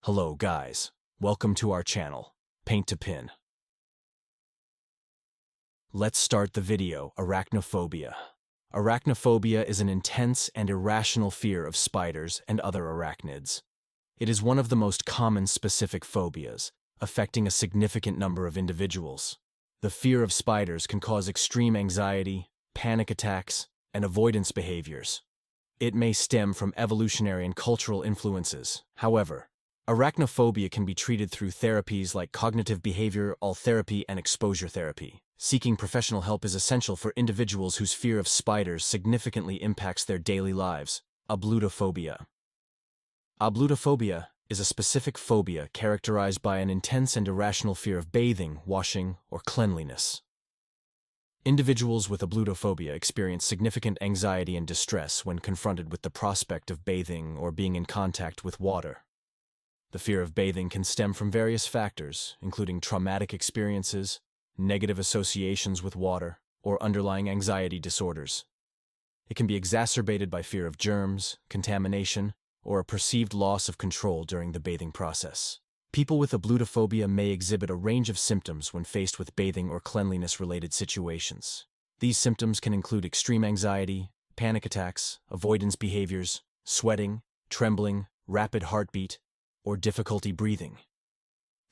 Hello guys, welcome to our channel, Paint to Pin. Let's start the video, Arachnophobia. Arachnophobia is an intense and irrational fear of spiders and other arachnids. It is one of the most common specific phobias, affecting a significant number of individuals. The fear of spiders can cause extreme anxiety, panic attacks, and avoidance behaviors. It may stem from evolutionary and cultural influences. However, arachnophobia can be treated through therapies like cognitive behavioral therapy and exposure therapy. Seeking professional help is essential for individuals whose fear of spiders significantly impacts their daily lives. Ablutophobia. Ablutophobia is a specific phobia characterized by an intense and irrational fear of bathing, washing, or cleanliness. Individuals with ablutophobia experience significant anxiety and distress when confronted with the prospect of bathing or being in contact with water. The fear of bathing can stem from various factors, including traumatic experiences, negative associations with water, or underlying anxiety disorders. It can be exacerbated by fear of germs, contamination, or a perceived loss of control during the bathing process. People with ablutophobia may exhibit a range of symptoms when faced with bathing or cleanliness-related situations. These symptoms can include extreme anxiety, panic attacks, avoidance behaviors, sweating, trembling, rapid heartbeat, or difficulty breathing.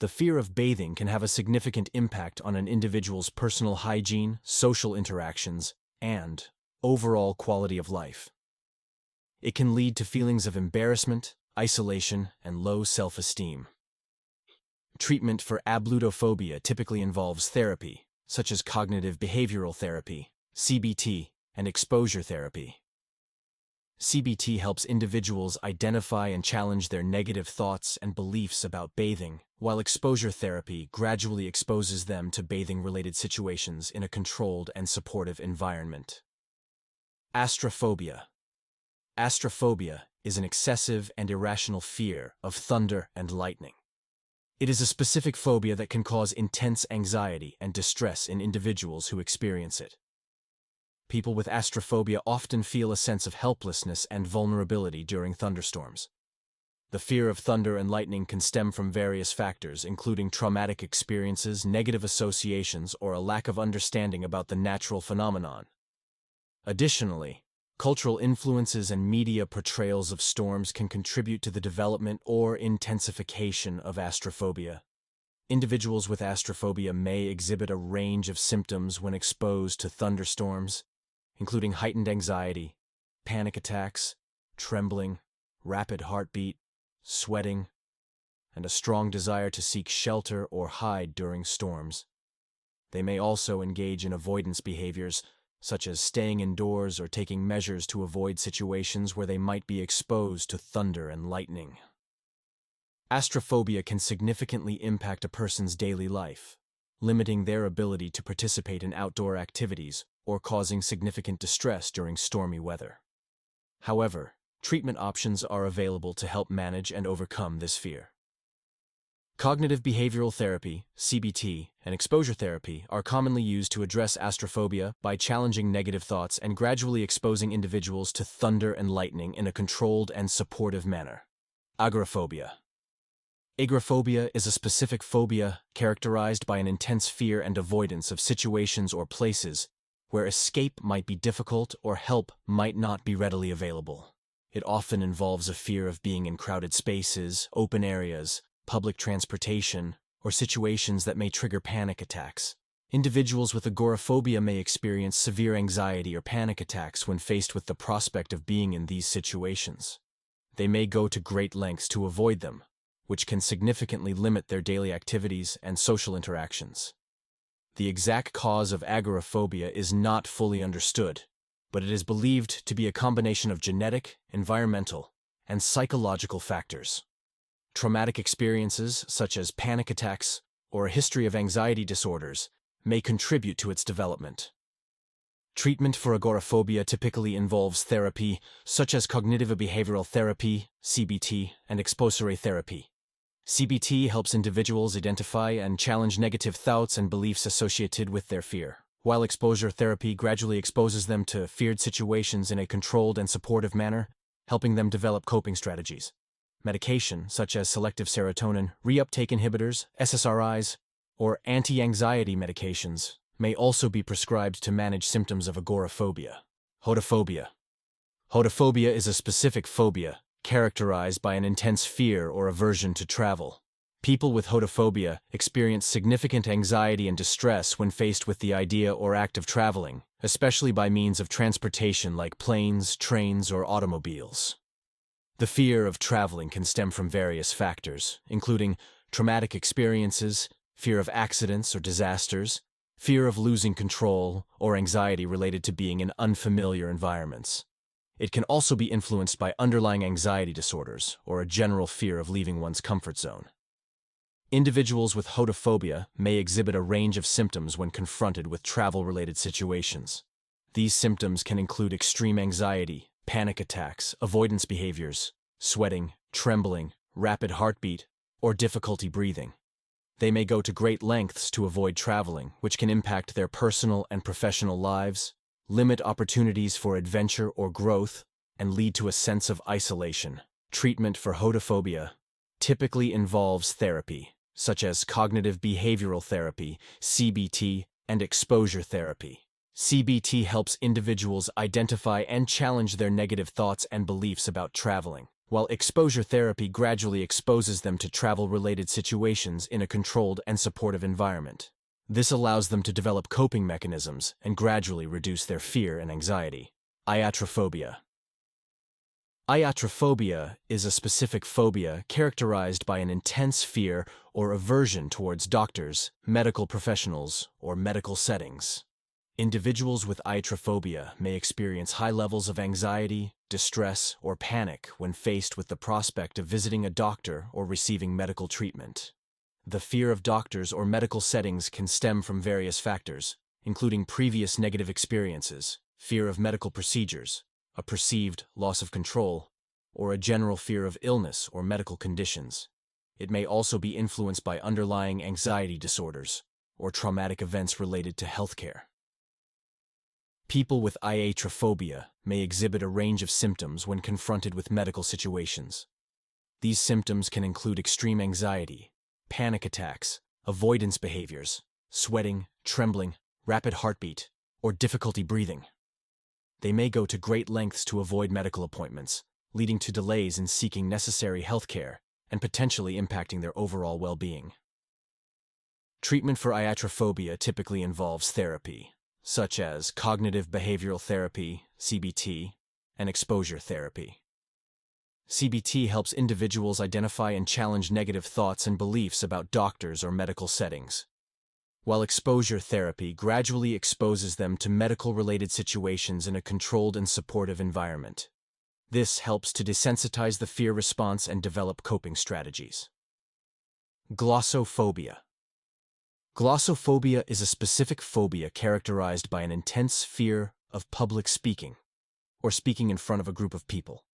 The fear of bathing can have a significant impact on an individual's personal hygiene, social interactions, and overall quality of life. It can lead to feelings of embarrassment, isolation, and low self-esteem. Treatment for ablutophobia typically involves therapy, such as cognitive behavioral therapy, CBT, and exposure therapy. CBT helps individuals identify and challenge their negative thoughts and beliefs about bathing, while exposure therapy gradually exposes them to bathing-related situations in a controlled and supportive environment. Astrophobia. Astrophobia is an excessive and irrational fear of thunder and lightning. It is a specific phobia that can cause intense anxiety and distress in individuals who experience it. People with astrophobia often feel a sense of helplessness and vulnerability during thunderstorms. The fear of thunder and lightning can stem from various factors, including traumatic experiences, negative associations, or a lack of understanding about the natural phenomenon. Additionally, cultural influences and media portrayals of storms can contribute to the development or intensification of astrophobia. Individuals with astrophobia may exhibit a range of symptoms when exposed to thunderstorms, including heightened anxiety, panic attacks, trembling, rapid heartbeat, sweating, and a strong desire to seek shelter or hide during storms. They may also engage in avoidance behaviors, such as staying indoors or taking measures to avoid situations where they might be exposed to thunder and lightning. Astrophobia can significantly impact a person's daily life, limiting their ability to participate in outdoor activities or causing significant distress during stormy weather. However, treatment options are available to help manage and overcome this fear. Cognitive behavioral therapy, CBT, and exposure therapy are commonly used to address astrophobia by challenging negative thoughts and gradually exposing individuals to thunder and lightning in a controlled and supportive manner. Agoraphobia. Agoraphobia is a specific phobia characterized by an intense fear and avoidance of situations or places where escape might be difficult or help might not be readily available. It often involves a fear of being in crowded spaces, open areas, public transportation, or situations that may trigger panic attacks. Individuals with agoraphobia may experience severe anxiety or panic attacks when faced with the prospect of being in these situations. They may go to great lengths to avoid them, which can significantly limit their daily activities and social interactions. The exact cause of agoraphobia is not fully understood, but it is believed to be a combination of genetic, environmental, and psychological factors. Traumatic experiences, such as panic attacks or a history of anxiety disorders, may contribute to its development. Treatment for agoraphobia typically involves therapy, such as cognitive behavioral therapy, CBT, and exposure therapy. CBT helps individuals identify and challenge negative thoughts and beliefs associated with their fear, while exposure therapy gradually exposes them to feared situations in a controlled and supportive manner, helping them develop coping strategies. Medication, such as selective serotonin reuptake inhibitors, SSRIs, or anti-anxiety medications, may also be prescribed to manage symptoms of agoraphobia. Hotophobia. Hotophobia is a specific phobia characterized by an intense fear or aversion to travel. People with hotophobia experience significant anxiety and distress when faced with the idea or act of traveling, especially by means of transportation like planes, trains, or automobiles. The fear of traveling can stem from various factors, including traumatic experiences, fear of accidents or disasters, fear of losing control, or anxiety related to being in unfamiliar environments. It can also be influenced by underlying anxiety disorders or a general fear of leaving one's comfort zone. Individuals with hotophobia may exhibit a range of symptoms when confronted with travel-related situations. These symptoms can include extreme anxiety, panic attacks, avoidance behaviors, sweating, trembling, rapid heartbeat, or difficulty breathing. They may go to great lengths to avoid traveling, which can impact their personal and professional lives, limit opportunities for adventure or growth, and lead to a sense of isolation. Treatment for hotophobia typically involves therapy, such as cognitive behavioral therapy, CBT, and exposure therapy. CBT helps individuals identify and challenge their negative thoughts and beliefs about traveling, while exposure therapy gradually exposes them to travel-related situations in a controlled and supportive environment. This allows them to develop coping mechanisms and gradually reduce their fear and anxiety. Iatrophobia. Iatrophobia is a specific phobia characterized by an intense fear or aversion towards doctors, medical professionals, or medical settings. Individuals with iatrophobia may experience high levels of anxiety, distress, or panic when faced with the prospect of visiting a doctor or receiving medical treatment. The fear of doctors or medical settings can stem from various factors, including previous negative experiences, fear of medical procedures, a perceived loss of control, or a general fear of illness or medical conditions. It may also be influenced by underlying anxiety disorders or traumatic events related to healthcare. People with iatrophobia may exhibit a range of symptoms when confronted with medical situations. These symptoms can include extreme anxiety, panic attacks, avoidance behaviors, sweating, trembling, rapid heartbeat, or difficulty breathing. They may go to great lengths to avoid medical appointments, leading to delays in seeking necessary health care and potentially impacting their overall well-being. Treatment for iatrophobia typically involves therapy, such as cognitive behavioral therapy, CBT, and exposure therapy. CBT helps individuals identify and challenge negative thoughts and beliefs about doctors or medical settings, while exposure therapy gradually exposes them to medical-related situations in a controlled and supportive environment. This helps to desensitize the fear response and develop coping strategies. Glossophobia. Glossophobia is a specific phobia characterized by an intense fear of public speaking, or speaking in front of a group of people.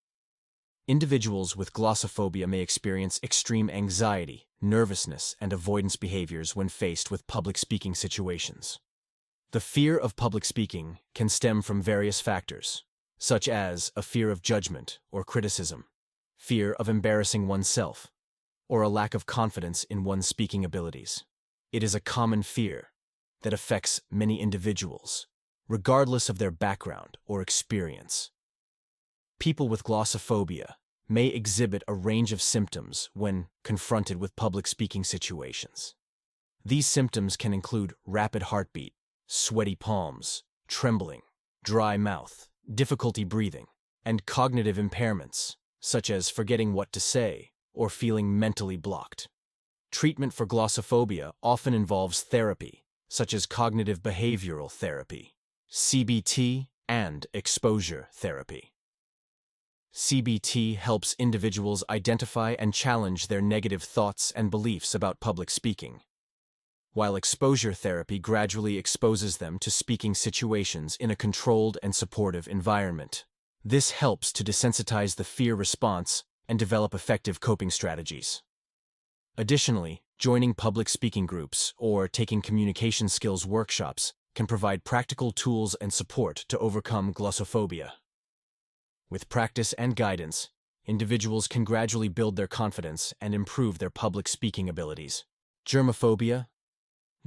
Individuals with glossophobia may experience extreme anxiety, nervousness, and avoidance behaviors when faced with public speaking situations. The fear of public speaking can stem from various factors, such as a fear of judgment or criticism, fear of embarrassing oneself, or a lack of confidence in one's speaking abilities. It is a common fear that affects many individuals, regardless of their background or experience. People with glossophobia may exhibit a range of symptoms when confronted with public speaking situations. These symptoms can include rapid heartbeat, sweaty palms, trembling, dry mouth, difficulty breathing, and cognitive impairments, such as forgetting what to say or feeling mentally blocked. Treatment for glossophobia often involves therapy, such as cognitive behavioral therapy, CBT, and exposure therapy. CBT helps individuals identify and challenge their negative thoughts and beliefs about public speaking, while exposure therapy gradually exposes them to speaking situations in a controlled and supportive environment. This helps to desensitize the fear response and develop effective coping strategies. Additionally, joining public speaking groups or taking communication skills workshops can provide practical tools and support to overcome glossophobia. With practice and guidance, individuals can gradually build their confidence and improve their public speaking abilities. Germophobia.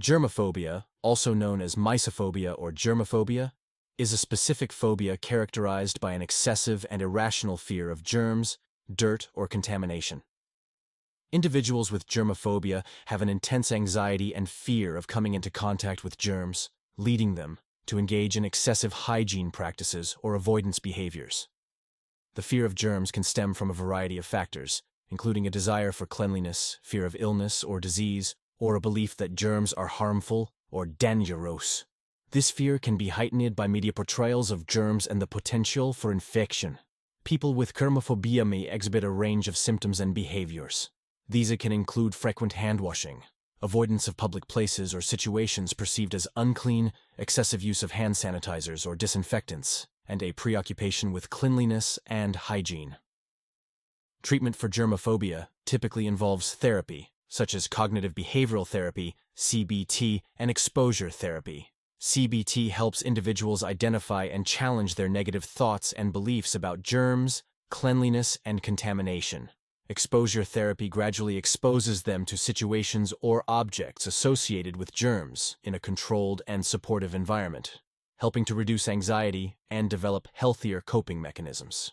Germophobia, also known as mysophobia or germophobia, is a specific phobia characterized by an excessive and irrational fear of germs, dirt, or contamination. Individuals with germophobia have an intense anxiety and fear of coming into contact with germs, leading them to engage in excessive hygiene practices or avoidance behaviors. The fear of germs can stem from a variety of factors, including a desire for cleanliness, fear of illness or disease, or a belief that germs are harmful or dangerous. This fear can be heightened by media portrayals of germs and the potential for infection. People with germophobia may exhibit a range of symptoms and behaviors. These can include frequent hand-washing, avoidance of public places or situations perceived as unclean, excessive use of hand sanitizers or disinfectants, and a preoccupation with cleanliness and hygiene. Treatment for germophobia typically involves therapy, such as cognitive behavioral therapy, CBT, and exposure therapy. CBT helps individuals identify and challenge their negative thoughts and beliefs about germs, cleanliness, and contamination. Exposure therapy gradually exposes them to situations or objects associated with germs in a controlled and supportive environment, helping to reduce anxiety and develop healthier coping mechanisms.